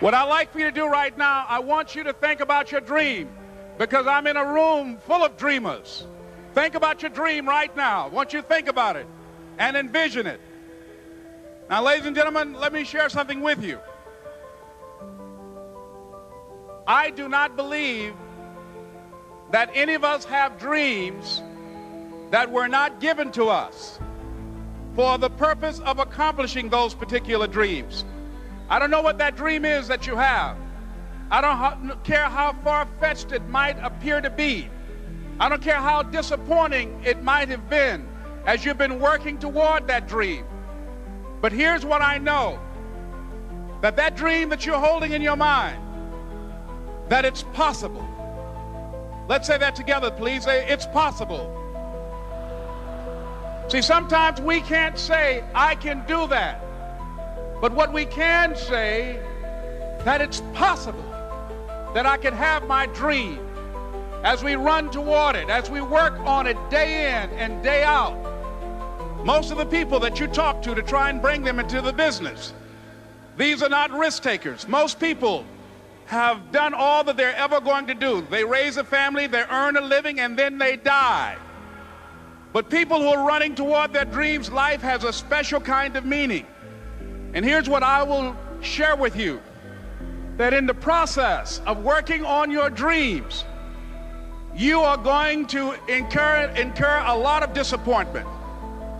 What I'd like for you to do right now, I want you to think about your dream, because I'm in a room full of dreamers. Think about your dream right now. I want you to think about it and envision it. Now, ladies and gentlemen, let me share something with you. I do not believe that any of us have dreams that were not given to us for the purpose of accomplishing those particular dreams. I don't know what that dream is that you have. I don't care how far-fetched it might appear to be. I don't care how disappointing it might have been as you've been working toward that dream. But here's what I know, that that dream that you're holding in your mind, that it's possible. Let's say that together, please. Say, it's possible. See, sometimes we can't say, I can do that. But what we can say, that it's possible that I can have my dream as we run toward it, as we work on it day in and day out. Most of the people that you talk to try and bring them into the business, these are not risk takers. Most people have done all that they're ever going to do. They raise a family, they earn a living, and then they die. But people who are running toward their dreams, life has a special kind of meaning. And here's what I will share with you, that in the process of working on your dreams, you are going to incur a lot of disappointment,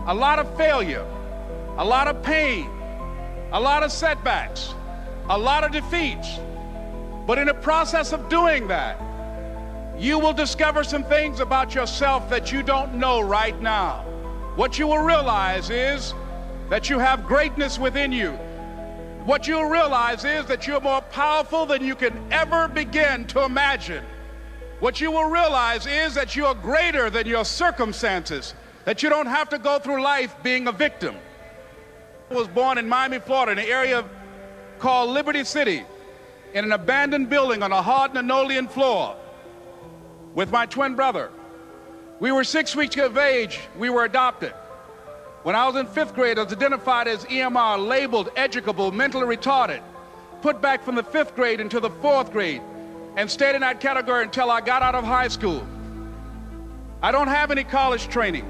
a lot of failure, a lot of pain, a lot of setbacks, a lot of defeats. But in the process of doing that, you will discover some things about yourself that you don't know right now. What you will realize is that you have greatness within you. What you'll realize is that you're more powerful than you can ever begin to imagine. What you will realize is that you are greater than your circumstances, that you don't have to go through life being a victim. I was born in Miami, Florida, in an area called Liberty City, in an abandoned building on a hard linoleum floor with my twin brother. We were 6 weeks of age. We were adopted. When I was in 5th grade, I was identified as EMR, labeled educable, mentally retarded, put back from the 5th grade into the 4th grade, and stayed in that category until I got out of high school. I don't have any college training,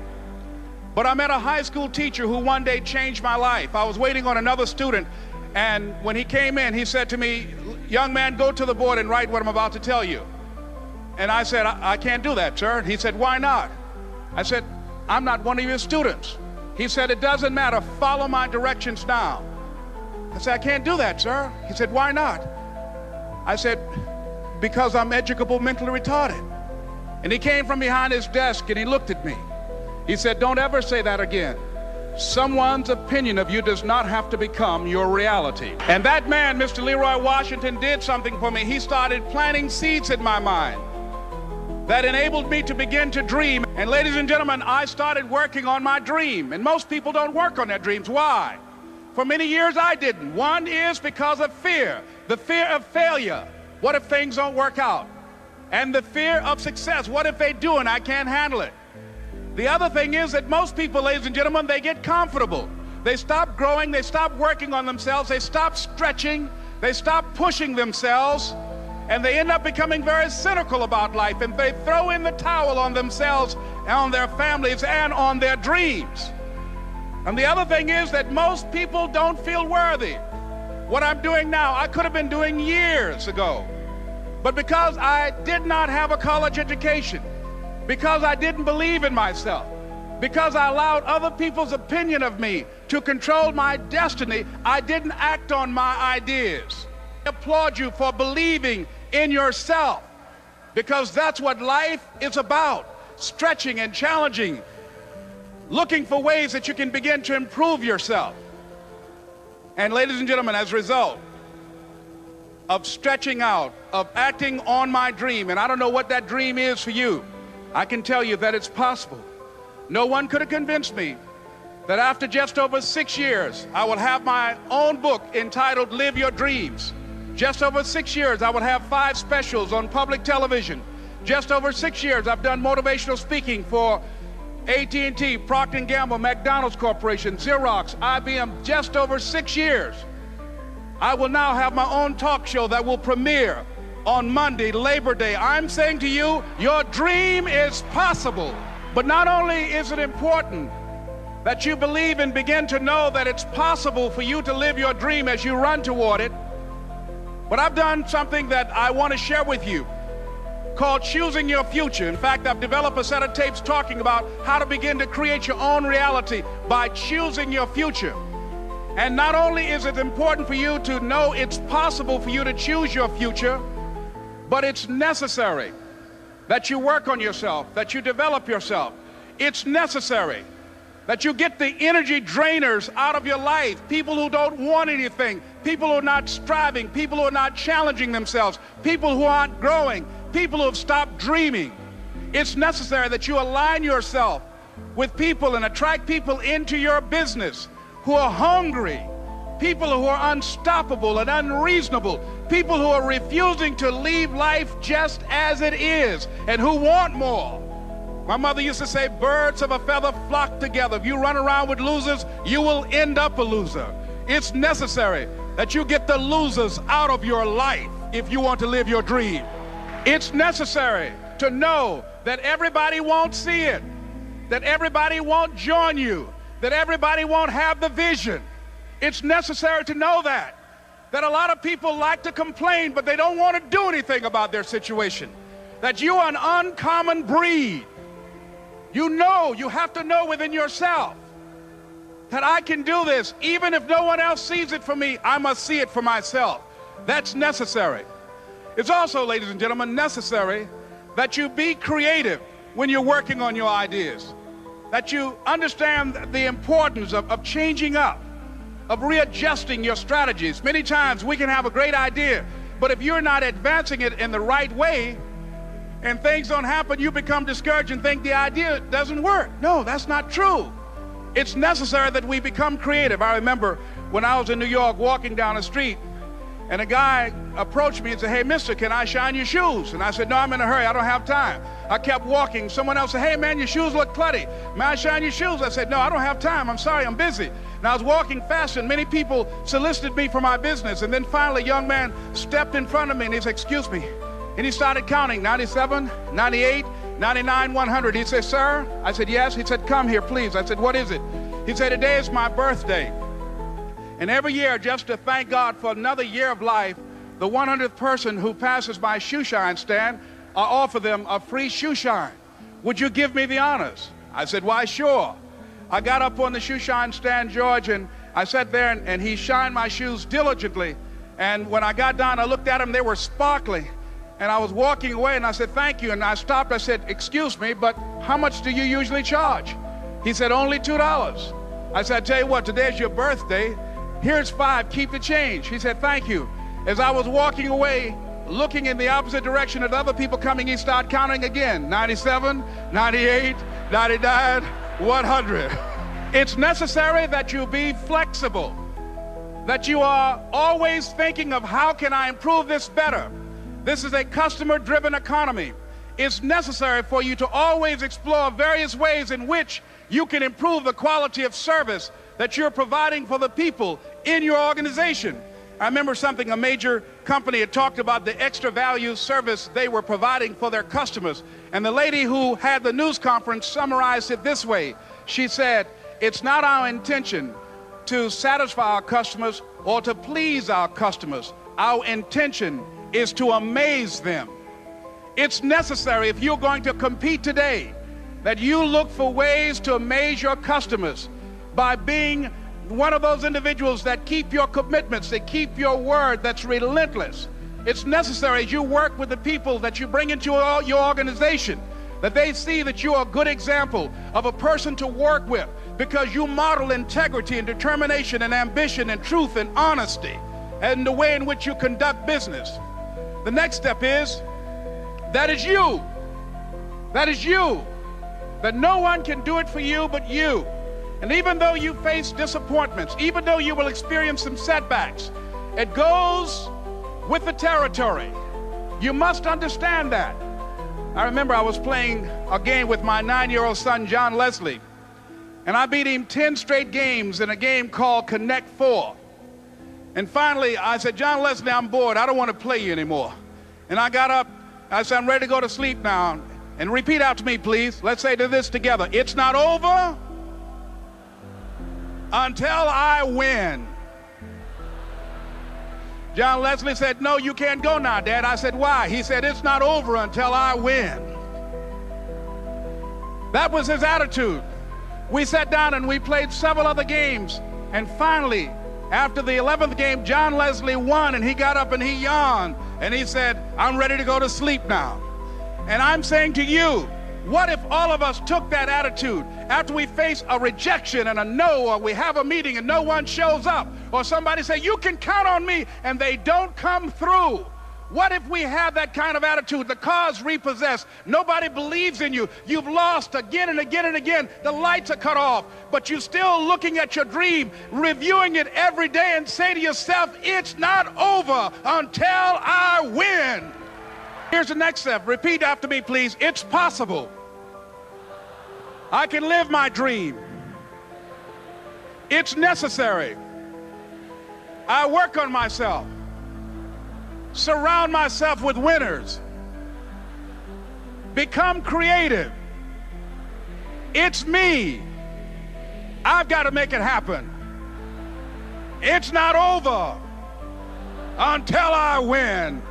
but I met a high school teacher who one day changed my life. I was waiting on another student, and when he came in, he said to me, "Young man, go to the board and write what I'm about to tell you." And I said, I can't do that, sir. He said, "Why not?" I said, "I'm not one of your students." He said, "It doesn't matter, follow my directions now." I said, "I can't do that, sir." He said, "Why not?" I said, "Because I'm educable, mentally retarded." And he came from behind his desk and he looked at me. He said, "Don't ever say that again. Someone's opinion of you does not have to become your reality." And that man, Mr. Leroy Washington, did something for me. He started planting seeds in my mind that enabled me to begin to dream. And ladies and gentlemen, I started working on my dream. And most people don't work on their dreams. Why? For many years I didn't. One is because of fear. The fear of failure. What if things don't work out? And the fear of success. What if they do and I can't handle it? The other thing is that most people, ladies and gentlemen, they get comfortable. They stop growing. They stop working on themselves. They stop stretching. They stop pushing themselves. And they end up becoming very cynical about life, and they throw in the towel on themselves and on their families and on their dreams. And the other thing is that most people don't feel worthy. What I'm doing now, I could have been doing years ago. But because I did not have a college education, because I didn't believe in myself, because I allowed other people's opinion of me to control my destiny, I didn't act on my ideas. I applaud you for believing in yourself, because that's what life is about, stretching and challenging, looking for ways that you can begin to improve yourself. And ladies and gentlemen, as a result of stretching out, of acting on my dream, and I don't know what that dream is for you, I can tell you that it's possible. No one could have convinced me that after just over 6 years, I will have my own book entitled Live Your Dreams. Just over 6 years, I would have 5 specials on public television. Just over 6 years, I've done motivational speaking for AT&T, Procter & Gamble, McDonald's Corporation, Xerox, IBM, just over 6 years. I will now have my own talk show that will premiere on Monday, Labor Day. I'm saying to you, your dream is possible. But not only is it important that you believe and begin to know that it's possible for you to live your dream as you run toward it, but I've done something that I want to share with you called Choosing Your Future. In fact, I've developed a set of tapes talking about how to begin to create your own reality by choosing your future. And not only is it important for you to know it's possible for you to choose your future, but it's necessary that you work on yourself, that you develop yourself. It's necessary that you get the energy drainers out of your life, people who don't want anything, people who are not striving, people who are not challenging themselves, people who aren't growing, people who have stopped dreaming. It's necessary that you align yourself with people and attract people into your business who are hungry, people who are unstoppable and unreasonable, people who are refusing to leave life just as it is and who want more. My mother used to say, birds of a feather flock together. If you run around with losers, you will end up a loser. It's necessary that you get the losers out of your life if you want to live your dream. It's necessary to know that everybody won't see it, that everybody won't join you, that everybody won't have the vision. It's necessary to know that a lot of people like to complain, but they don't want to do anything about their situation, that you are an uncommon breed. You know, you have to know within yourself that I can do this. Even if no one else sees it for me, I must see it for myself. That's necessary. It's also, ladies and gentlemen, necessary that you be creative when you're working on your ideas, that you understand the importance of changing up, of readjusting your strategies. Many times we can have a great idea, but if you're not advancing it in the right way and things don't happen, you become discouraged and think the idea doesn't work. No, that's not true. It's necessary that we become creative. I remember when I was in New York walking down the street, and a guy approached me and said, hey, mister, can I shine your shoes? And I said, no, I'm in a hurry. I don't have time. I kept walking. Someone else said, hey, man, your shoes look clutty. May I shine your shoes? I said, no, I don't have time. I'm sorry, I'm busy. And I was walking fast, and many people solicited me for my business. And then finally, a young man stepped in front of me, and he said, excuse me. And he started counting, 97, 98, 99, 100. He said, sir? I said, yes. He said, come here, please. I said, what is it? He said, today is my birthday. And every year, just to thank God for another year of life, the 100th person who passes my shoe shine stand, I offer them a free shoe shine. Would you give me the honors? I said, why, sure. I got up on the shoe shine stand, George, and I sat there, and he shined my shoes diligently. And when I got down, I looked at them, they were sparkling. And I was walking away, and I said, thank you. And I stopped, I said, excuse me, but how much do you usually charge? He said, only $2. I said, I tell you what, today's your birthday. Here's $5, keep the change. He said, thank you. As I was walking away, looking in the opposite direction at other people coming, he started counting again. 97, 98, 99, 100. It's necessary that you be flexible, that you are always thinking of how can I improve this better. This is a customer-driven economy. It's necessary for you to always explore various ways in which you can improve the quality of service that you're providing for the people in your organization. I remember something, a major company had talked about the extra value service they were providing for their customers. And the lady who had the news conference summarized it this way. She said, it's not our intention to satisfy our customers or to please our customers. Our intention is to amaze them. It's necessary, if you're going to compete today, that you look for ways to amaze your customers by being one of those individuals that keep your commitments, that keep your word, that's relentless. It's necessary as you work with the people that you bring into your organization, that they see that you're a good example of a person to work with because you model integrity and determination and ambition and truth and honesty and the way in which you conduct business. The next step is, that is you. That is you. That no one can do it for you but you. And even though you face disappointments, even though you will experience some setbacks, it goes with the territory. You must understand that. I remember I was playing a game with my 9-year-old son, John Leslie, and I beat him 10 straight games in a game called Connect 4. And finally, I said, John Leslie, I'm bored. I don't want to play you anymore. And I got up. I said, I'm ready to go to sleep now. And repeat out to me, please. Let's say this together. It's not over until I win. John Leslie said, no, you can't go now, Dad. I said, why? He said, it's not over until I win. That was his attitude. We sat down and we played several other games. And finally, after the 11th game, John Leslie won, and he got up and he yawned. And he said, I'm ready to go to sleep now. And I'm saying to you, what if all of us took that attitude after we face a rejection and a no, or we have a meeting and no one shows up, or somebody say, you can count on me, and they don't come through? What if we have that kind of attitude? The car's repossessed. Nobody believes in you. You've lost again and again and again. The lights are cut off, but you're still looking at your dream, reviewing it every day, and say to yourself, it's not over until I win. Here's the next step. Repeat after me, please. It's possible. I can live my dream. It's necessary. I work on myself. Surround myself with winners. Become creative. It's me. I've got to make it happen. It's not over until I win.